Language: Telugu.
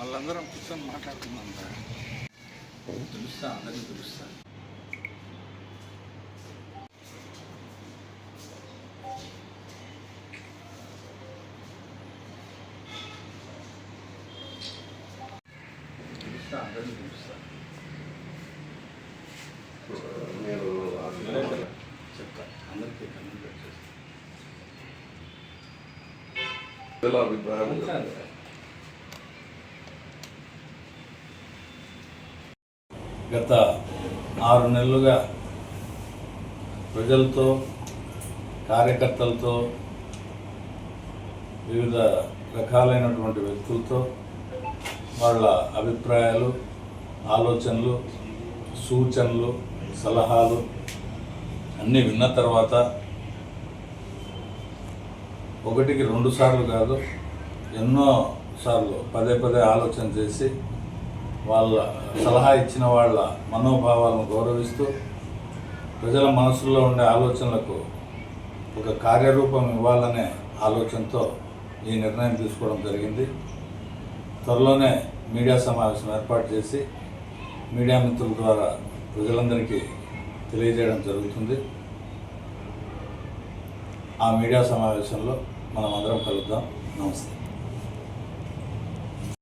వాళ్ళందరం కూర్చొని మాట్లాడుతున్నాం సార్. తెలుస్తా, అందరికీ తెలుస్తా. అందరికీ తెలుస్తా. నేను చెప్తా అందరికీ కమ్యూనికేట్ చేస్తాను. అభిప్రాయం గత 6 నెలలుగా ప్రజలతో, కార్యకర్తలతో, వివిధ రకాలైనటువంటి వ్యక్తులతో వాళ్ళ అభిప్రాయాలు, ఆలోచనలు, సూచనలు, సలహాలు అన్నీ విన్న తర్వాత 1కి 2 సార్లు కాదు, ఎన్నో సార్లు పదే ఆలోచన చేసి వాళ్ళ సలహా ఇచ్చిన వాళ్ళ మనోభావాలను గౌరవిస్తూ ప్రజల మనసుల్లో ఉండే ఆలోచనలకు ఒక కార్యరూపం ఇవ్వాలనే ఆలోచనతో ఈ నిర్ణయం తీసుకోవడం జరిగింది. త్వరలోనే మీడియా సమావేశం ఏర్పాటు చేసి మీడియా మిత్రుల ద్వారా ప్రజలందరికీ తెలియజేయడం జరుగుతుంది. ఆ మీడియా సమావేశంలో మనం అందరం కలుద్దాం. నమస్తే.